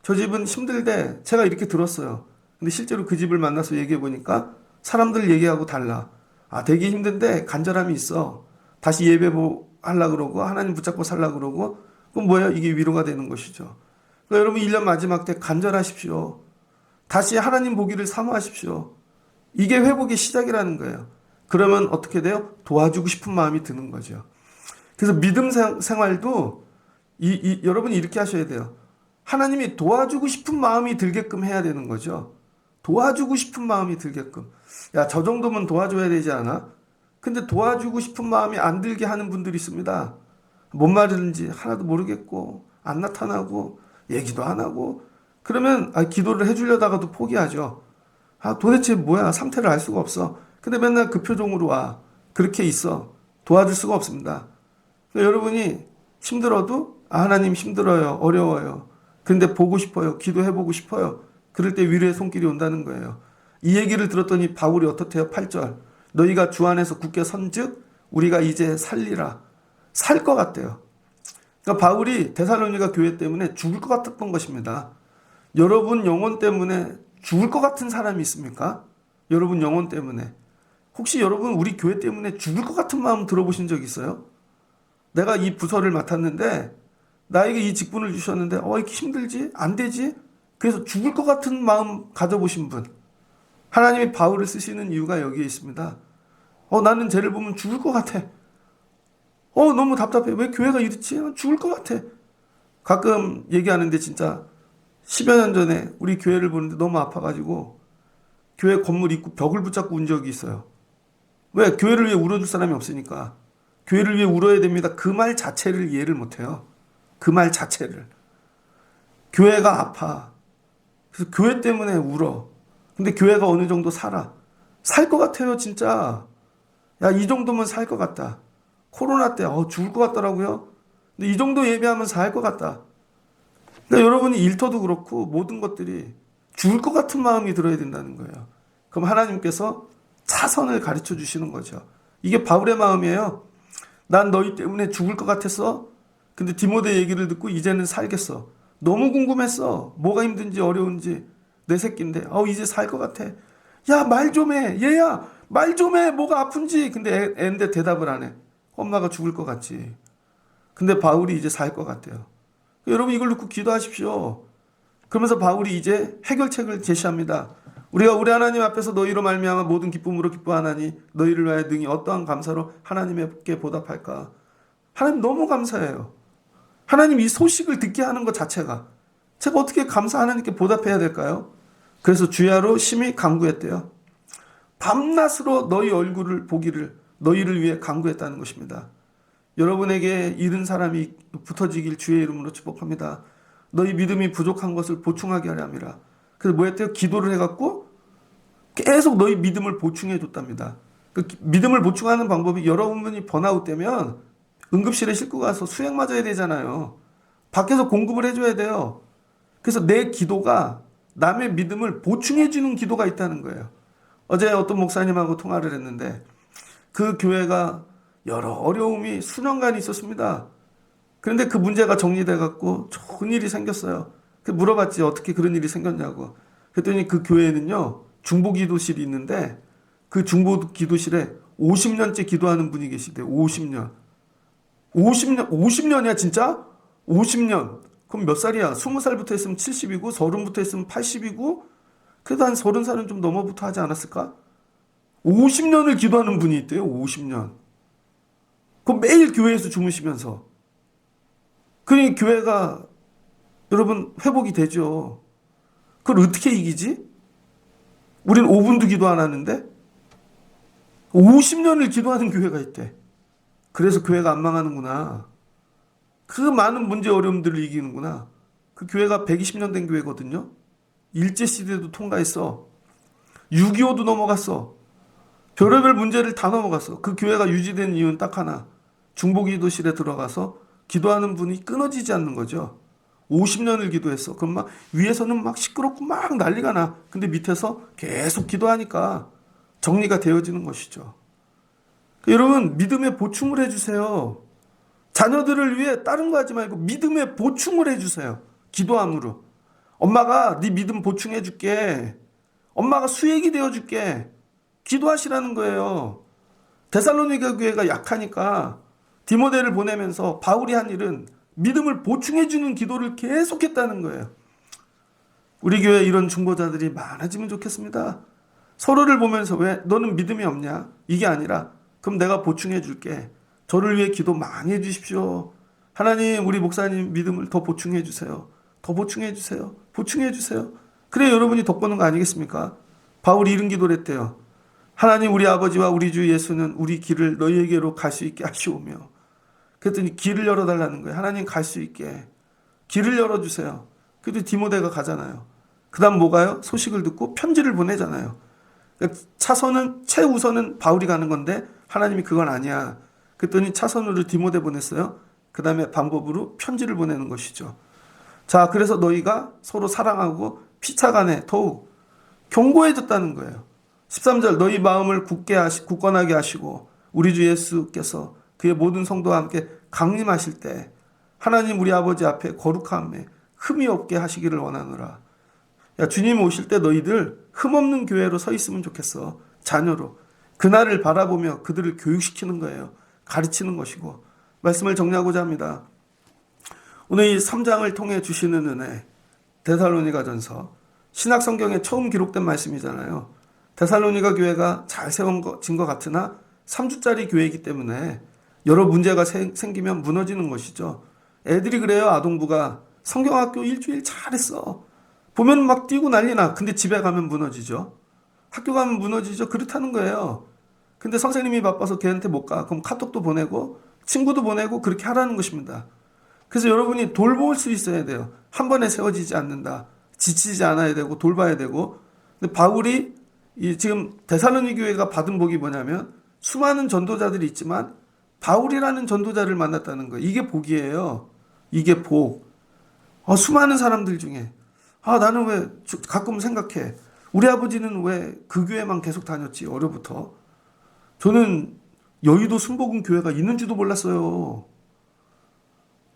저 집은 힘들대. 제가 이렇게 들었어요. 근데 실제로 그 집을 만나서 얘기해 보니까 사람들 얘기하고 달라. 아, 되게 힘든데 간절함이 있어. 다시 예배 하려고 그러고 하나님 붙잡고 살려고 그러고 그럼 뭐예요? 이게 위로가 되는 것이죠. 그러니까 여러분 1년 마지막 때 간절하십시오. 다시 하나님 보기를 사모하십시오. 이게 회복의 시작이라는 거예요. 그러면 어떻게 돼요? 도와주고 싶은 마음이 드는 거죠. 그래서 믿음 생활도 여러분이 이렇게 하셔야 돼요. 하나님이 도와주고 싶은 마음이 들게끔 해야 되는 거죠. 도와주고 싶은 마음이 들게끔. 야, 저 정도면 도와줘야 되지 않아? 근데 도와주고 싶은 마음이 안 들게 하는 분들이 있습니다. 뭔 말인지 하나도 모르겠고 안 나타나고 얘기도 안 하고 그러면 기도를 해주려다가도 포기하죠. 아, 도대체 뭐야? 상태를 알 수가 없어. 근데 맨날 그 표정으로 와. 그렇게 있어. 도와줄 수가 없습니다. 그러니까 여러분이 힘들어도 하나님 힘들어요. 어려워요. 근데 보고 싶어요. 기도해보고 싶어요. 그럴 때 위로의 손길이 온다는 거예요. 이 얘기를 들었더니 바울이 어떻대요? 8절. 너희가 주 안에서 굳게 선즉 우리가 이제 살리라. 살 것 같대요. 그러니까 바울이 데살로니가 교회 때문에 죽을 것 같았던 것입니다. 여러분 영혼 때문에 죽을 것 같은 사람이 있습니까? 여러분 영혼 때문에. 혹시 여러분 우리 교회 때문에 죽을 것 같은 마음 들어보신 적 있어요? 내가 이 부서를 맡았는데 나에게 이 직분을 주셨는데 이렇게 힘들지? 안 되지? 그래서 죽을 것 같은 마음 가져보신 분. 하나님이 바울을 쓰시는 이유가 여기에 있습니다. 나는 쟤를 보면 죽을 것 같아. 너무 답답해. 왜 교회가 이렇지? 죽을 것 같아. 가끔 얘기하는데 진짜 10여 년 전에 우리 교회를 보는데 너무 아파가지고 교회 건물 입구 벽을 붙잡고 운 적이 있어요. 왜? 교회를 위해 울어줄 사람이 없으니까. 교회를 위해 울어야 됩니다. 그 말 자체를 이해를 못해요. 그 말 자체를. 교회가 아파. 그래서 교회 때문에 울어. 근데 교회가 어느 정도 살아. 살 것 같아요, 진짜. 야, 이 정도면 살 것 같다. 코로나 때 죽을 것 같더라고요. 근데 이 정도 예배하면 살 것 같다. 그러니까 여러분이 일터도 그렇고 모든 것들이 죽을 것 같은 마음이 들어야 된다는 거예요. 그럼 하나님께서 차선을 가르쳐 주시는 거죠. 이게 바울의 마음이에요. 난 너희 때문에 죽을 것 같았어. 근데 디모데 얘기를 듣고 이제는 살겠어. 너무 궁금했어. 뭐가 힘든지 어려운지. 내 새끼인데 이제 살 것 같아. 야, 말 좀 해. 얘야, 말 좀 해. 뭐가 아픈지. 근데 애인데 대답을 안 해. 엄마가 죽을 것 같지. 근데 바울이 이제 살 것 같대요. 여러분, 이걸 놓고 기도하십시오. 그러면서 바울이 이제 해결책을 제시합니다. 우리가 우리 하나님 앞에서 너희로 말미암아 모든 기쁨으로 기뻐하나니 너희를 위하여 능히 어떠한 감사로 하나님께 보답할까. 하나님 너무 감사해요. 하나님 이 소식을 듣게 하는 것 자체가, 제가 어떻게 감사 하나님께 보답해야 될까요? 그래서 주야로 심히 간구했대요. 밤낮으로 너희 얼굴을 보기를 너희를 위해 간구했다는 것입니다. 여러분에게 잃은 사람이 붙어지길 주의 이름으로 축복합니다. 너희 믿음이 부족한 것을 보충하게 하려 함이라. 그래서 뭐 했대요? 기도를 해갖고 계속 너희 믿음을 보충해 줬답니다. 그 믿음을 보충하는 방법이, 여러분이 번아웃 되면 응급실에 싣고 가서 수액 맞아야 되잖아요. 밖에서 공급을 해줘야 돼요. 그래서 내 기도가 남의 믿음을 보충해 주는 기도가 있다는 거예요. 어제 어떤 목사님하고 통화를 했는데 그 교회가 여러 어려움이 수년간 있었습니다. 그런데 그 문제가 정리돼 갖고 좋은 일이 생겼어요. 물어봤지, 어떻게 그런 일이 생겼냐고. 그랬더니 그 교회에는요, 중보기도실이 있는데 그 중보기도실에 50년째 기도하는 분이 계시대요. 50년. 50년이야 진짜? 50년. 그럼 몇 살이야? 20살부터 했으면 70이고 30부터 했으면 80이고 그래도 한 30살은 좀 넘어부터 하지 않았을까? 50년을 기도하는 분이 있대요. 50년. 그럼 매일 교회에서 주무시면서. 그러니 교회가, 여러분, 회복이 되죠. 그걸 어떻게 이기지? 우린 5분도 기도 안 하는데 50년을 기도하는 교회가 있대. 그래서 교회가 안 망하는구나. 그 많은 문제 어려움들을 이기는구나. 그 교회가 120년 된 교회거든요. 일제시대도 통과했어. 6.25도 넘어갔어. 별의별 문제를 다 넘어갔어. 그 교회가 유지된 이유는 딱 하나. 중보기도실에 들어가서 기도하는 분이 끊어지지 않는 거죠. 50년을 기도했어. 그럼 막 위에서는 막 시끄럽고 막 난리가 나. 근데 밑에서 계속 기도하니까 정리가 되어지는 것이죠. 여러분, 믿음에 보충을 해주세요. 자녀들을 위해 다른 거 하지 말고 믿음에 보충을 해주세요. 기도함으로. 엄마가 네 믿음 보충해 줄게. 엄마가 수액이 되어 줄게. 기도하시라는 거예요. 데살로니가 교회가 약하니까 디모데를 보내면서 바울이 한 일은 믿음을 보충해 주는 기도를 계속했다는 거예요. 우리 교회에 이런 중보자들이 많아지면 좋겠습니다. 서로를 보면서, 왜 너는 믿음이 없냐? 이게 아니라, 그럼 내가 보충해 줄게. 저를 위해 기도 많이 해 주십시오. 하나님, 우리 목사님 믿음을 더 보충해 주세요. 더 보충해 주세요. 보충해 주세요. 그래 여러분이 덕보는 거 아니겠습니까? 바울이 이런 기도를 했대요. 하나님, 우리 아버지와 우리 주 예수는 우리 길을 너희에게로 갈 수 있게 하시오며. 그랬더니 길을 열어달라는 거예요. 하나님, 갈 수 있게 길을 열어주세요. 그래도 디모데가 가잖아요. 그 다음 뭐가요? 소식을 듣고 편지를 보내잖아요. 그러니까 최우선은 바울이 가는 건데 하나님이 그건 아니야. 그랬더니 차선으로 디모데 보냈어요. 그 다음에 방법으로 편지를 보내는 것이죠. 자, 그래서 너희가 서로 사랑하고 피차간에 더욱 견고해졌다는 거예요. 13절, 너희 마음을 굳건하게 하시고 우리 주 예수께서 그의 모든 성도와 함께 강림하실 때 하나님 우리 아버지 앞에 거룩함에 흠이 없게 하시기를 원하노라. 야, 주님 오실 때 너희들 흠없는 교회로 서 있으면 좋겠어. 자녀로. 그날을 바라보며 그들을 교육시키는 거예요. 가르치는 것이고. 말씀을 정리하고자 합니다. 오늘 이 3장을 통해 주시는 은혜, 데살로니가전서, 신약 성경에 처음 기록된 말씀이잖아요. 데살로니가 교회가 잘 세워진 것 같으나 3주짜리 교회이기 때문에 여러 문제가 생기면 무너지는 것이죠. 애들이 그래요. 아동부가 성경학교 일주일 잘했어. 보면 막 뛰고 난리나. 근데 집에 가면 무너지죠. 학교 가면 무너지죠. 그렇다는 거예요. 근데 선생님이 바빠서 걔한테 못 가. 그럼 카톡도 보내고 친구도 보내고 그렇게 하라는 것입니다. 그래서 여러분이 돌볼 수 있어야 돼요. 한 번에 세워지지 않는다. 지치지 않아야 되고 돌봐야 되고. 근데 바울이 지금 데살로니 교회가 받은 복이 뭐냐면 수많은 전도자들이 있지만 바울이라는 전도자를 만났다는 거예요. 이게 복이에요. 이게 복. 수많은 사람들 중에 나는 왜 가끔 생각해. 우리 아버지는 왜 그 교회만 계속 다녔지, 어려부터. 저는 여의도 순복음 교회가 있는지도 몰랐어요.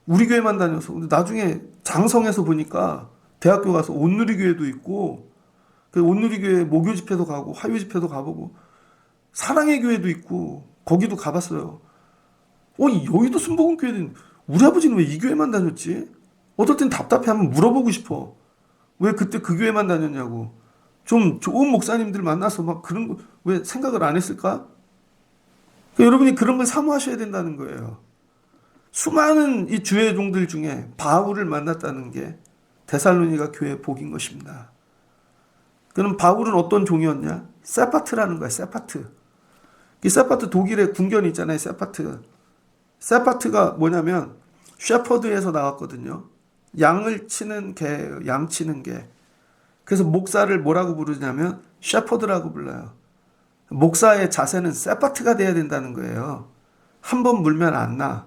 우리 교회만 다녀서. 근데 나중에 장성에서 보니까 대학교 가서 온누리교회도 있고, 그 온누리교회 목요 집회도 가고, 화요 집회도 가보고, 사랑의 교회도 있고, 거기도 가봤어요. 이 여의도 순복음 교회는 우리 아버지는 왜 이 교회만 다녔지? 어떨 땐 답답해 한번 물어보고 싶어. 왜 그때 그 교회만 다녔냐고. 좀 좋은 목사님들 만나서 막 그런 거 왜 생각을 안 했을까? 그러니까 여러분이 그런 걸 사모하셔야 된다는 거예요. 수많은 이 주의 종들 중에 바울을 만났다는 게 데살로니가 교회의 복인 것입니다. 그럼 바울은 어떤 종이었냐? 세파트라는 거야, 세파트. 이 세파트 독일의 군견이 있잖아요, 세파트. 세파트가 뭐냐면 셰퍼드에서 나왔거든요. 양을 치는 개예요, 양 치는 개. 그래서 목사를 뭐라고 부르냐면 셰퍼드라고 불러요. 목사의 자세는 세파트가 돼야 된다는 거예요. 한 번 물면 안 나.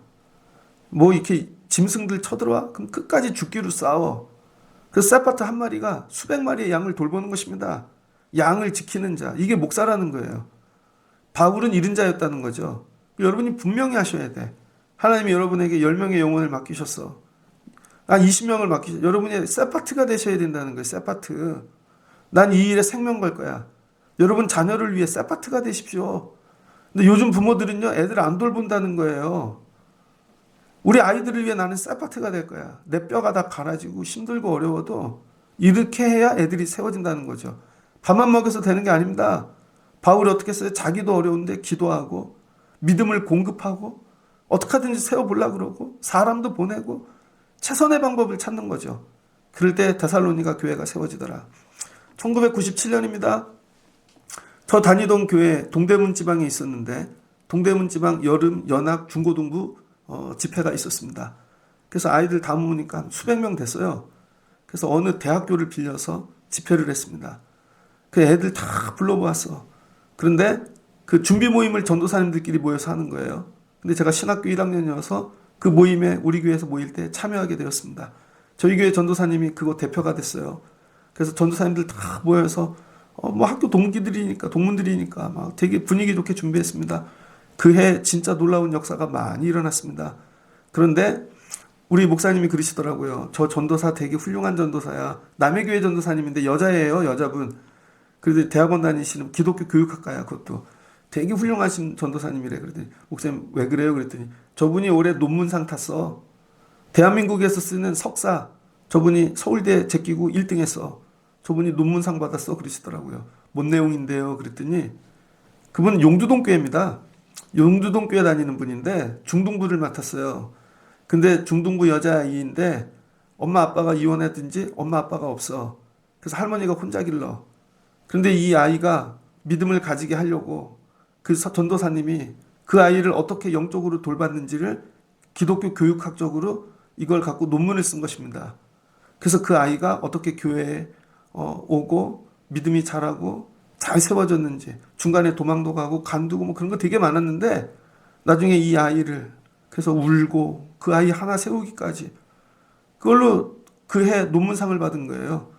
뭐 이렇게 짐승들 쳐들어와? 그럼 끝까지 죽기로 싸워. 그래서 세파트 한 마리가 수백 마리의 양을 돌보는 것입니다. 양을 지키는 자. 이게 목사라는 거예요. 바울은 이런 자였다는 거죠. 여러분이 분명히 하셔야 돼. 하나님이 여러분에게 10명의 영혼을 맡기셨어. 20명을 맡기셨어. 여러분이 세파트가 되셔야 된다는 거예요. 세파트. 난 이 일에 생명 걸 거야. 여러분 자녀를 위해 세파트가 되십시오. 근데 요즘 부모들은요, 애들 안 돌본다는 거예요. 우리 아이들을 위해 나는 세파트가 될 거야. 내 뼈가 다 갈아지고 힘들고 어려워도 이렇게 해야 애들이 세워진다는 거죠. 밥만 먹여서 되는 게 아닙니다. 바울이 어떻게 했어요? 자기도 어려운데 기도하고 믿음을 공급하고 어떻게 하든지 세워보려고 그러고 사람도 보내고 최선의 방법을 찾는 거죠. 그럴 때 데살로니가 교회가 세워지더라. 1997년입니다. 저 다니던 교회 동대문 지방에 있었는데 동대문 지방 여름 연합 중고등부 집회가 있었습니다. 그래서 아이들 다 모으니까 한 수백 명 됐어요. 그래서 어느 대학교를 빌려서 집회를 했습니다. 그 애들 다 불러모았어. 그런데 그 준비 모임을 전도사님들끼리 모여서 하는 거예요. 근데 제가 신학교 1학년이어서 그 모임에 우리 교회에서 모일 때 참여하게 되었습니다. 저희 교회 전도사님이 그거 대표가 됐어요. 그래서 전도사님들 다 모여서 뭐 학교 동문들이니까 막 되게 분위기 좋게 준비했습니다. 그 해 진짜 놀라운 역사가 많이 일어났습니다. 그런데 우리 목사님이 그러시더라고요. 저 전도사 되게 훌륭한 전도사야. 남의 교회 전도사님인데 여자예요, 여자분. 그래도 대학원 다니시는 기독교 교육학과야, 그것도. 되게 훌륭하신 전도사님이래. 그랬더니 목사님 왜 그래요? 그랬더니 저분이 올해 논문상 탔어. 대한민국에서 쓰는 석사. 저분이 서울대 제끼고 1등 했어. 저분이 논문상 받았어. 그러시더라고요. 뭔 내용인데요? 그랬더니 그분은 용두동 교회입니다. 용두동 교회 다니는 분인데 중등부를 맡았어요. 근데 중등부 여자아이인데 엄마 아빠가 이혼했든지 엄마 아빠가 없어. 그래서 할머니가 혼자 길러. 그런데 이 아이가 믿음을 가지게 하려고 그 전도사님이 그 아이를 어떻게 영적으로 돌봤는지를 기독교 교육학적으로 이걸 갖고 논문을 쓴 것입니다. 그래서 그 아이가 어떻게 교회에 오고 믿음이 자라고 잘 세워졌는지 중간에 도망도 가고 간두고 뭐 그런 거 되게 많았는데 나중에 이 아이를 그래서 울고 그 아이 하나 세우기까지 그걸로 그 해 논문상을 받은 거예요.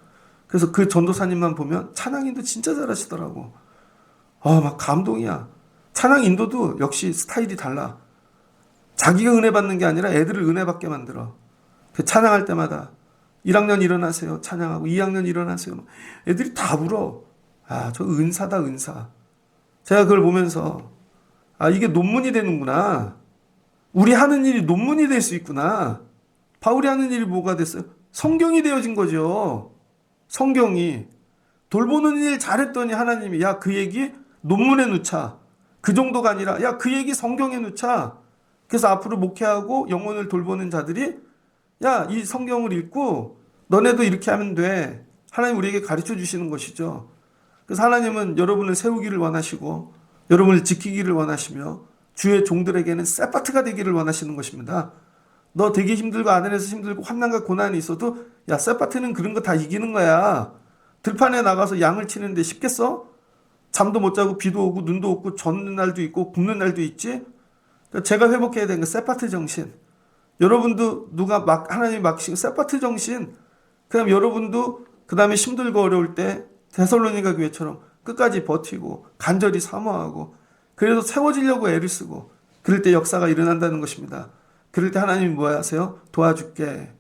그래서 그 전도사님만 보면 찬양인도 진짜 잘하시더라고. 막 감동이야. 찬양 인도도 역시 스타일이 달라. 자기가 은혜 받는 게 아니라 애들을 은혜 받게 만들어. 그 찬양할 때마다 1학년 일어나세요. 찬양하고 2학년 일어나세요. 애들이 다 울어. 저 은사다, 은사. 제가 그걸 보면서 이게 논문이 되는구나. 우리 하는 일이 논문이 될 수 있구나. 바울이 하는 일이 뭐가 됐어요? 성경이 되어진 거죠. 성경이. 돌보는 일 잘했더니 하나님이 그 얘기 논문에 넣자. 그 정도가 아니라 그 얘기 성경에 넣자. 그래서 앞으로 목회하고 영혼을 돌보는 자들이 이 성경을 읽고 너네도 이렇게 하면 돼. 하나님 우리에게 가르쳐 주시는 것이죠. 그래서 하나님은 여러분을 세우기를 원하시고 여러분을 지키기를 원하시며 주의 종들에게는 세파트가 되기를 원하시는 것입니다. 너 되게 힘들고 아내에서 힘들고 환난과 고난이 있어도 세파트는 그런 거 다 이기는 거야. 들판에 나가서 양을 치는데 쉽겠어? 잠도 못 자고 비도 오고 눈도 오고 젖는 날도 있고 굶는 날도 있지. 제가 회복해야 되는 건 세파트 정신. 여러분도 하나님이 맡기신 세파트 정신. 그다음 여러분도 그 다음에 힘들고 어려울 때 데살로니가 교회처럼 끝까지 버티고 간절히 사모하고 그래도 세워지려고 애를 쓰고 그럴 때 역사가 일어난다는 것입니다. 그럴 때 하나님이 뭐 하세요? 도와줄게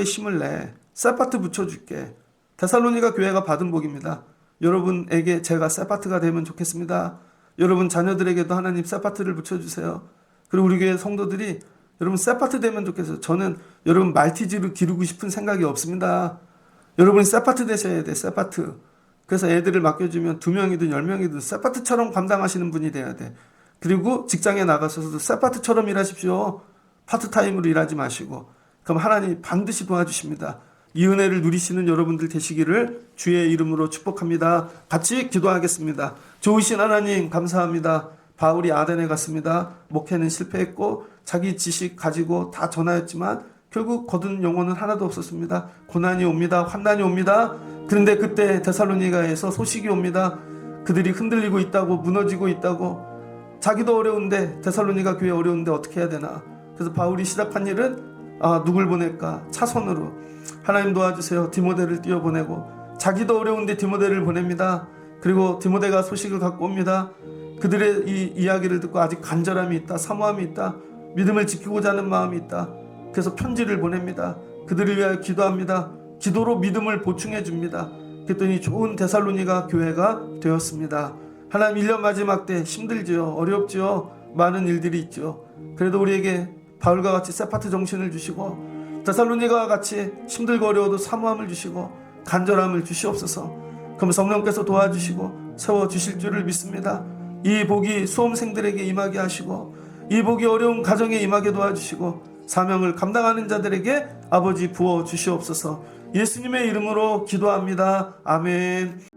힘을 내, 세파트 붙여줄게. 데살로니가 교회가 받은 복입니다. 여러분에게 제가 세파트가 되면 좋겠습니다. 여러분 자녀들에게도 하나님 세파트를 붙여주세요. 그리고 우리 교회 성도들이 여러분 세파트 되면 좋겠어요. 저는 여러분 말티즈를 기르고 싶은 생각이 없습니다. 여러분이 세파트 되셔야 돼. 세파트. 그래서 애들을 맡겨주면 2명이든 10명이든 세파트처럼 감당하시는 분이 돼야 돼. 그리고 직장에 나가서도 세파트처럼 일하십시오. 파트타임으로 일하지 마시고. 그럼 하나님 반드시 도와주십니다. 이 은혜를 누리시는 여러분들 되시기를 주의 이름으로 축복합니다. 같이 기도하겠습니다. 좋으신 하나님 감사합니다. 바울이 아덴에 갔습니다. 목회는 실패했고 자기 지식 가지고 다 전하였지만 결국 거둔 영혼은 하나도 없었습니다. 고난이 옵니다. 환난이 옵니다. 그런데 그때 데살로니가에서 소식이 옵니다. 그들이 흔들리고 있다고, 무너지고 있다고. 자기도 어려운데, 데살로니가 교회 어려운데 어떻게 해야 되나. 그래서 바울이 시작한 일은 누굴 보낼까? 차선으로 하나님 도와주세요. 디모데를 띄워보내고 자기도 어려운데 디모데를 보냅니다. 그리고 디모데가 소식을 갖고 옵니다. 그들의 이 이야기를 듣고 아직 간절함이 있다, 사모함이 있다, 믿음을 지키고자 하는 마음이 있다. 그래서 편지를 보냅니다. 그들을 위하여 기도합니다. 기도로 믿음을 보충해 줍니다. 그랬더니 좋은 데살로니가 교회가 되었습니다. 하나님 1년 마지막 때 힘들지요, 어렵지요, 많은 일들이 있죠. 그래도 우리에게 바울과 같이 세파트 정신을 주시고 데살로니가와 같이 힘들고 어려워도 사모함을 주시고 간절함을 주시옵소서. 그럼 성령께서 도와주시고 세워주실 줄을 믿습니다. 이 복이 수험생들에게 임하게 하시고 이 복이 어려운 가정에 임하게 도와주시고 사명을 감당하는 자들에게 아버지 부어 주시옵소서. 예수님의 이름으로 기도합니다. 아멘.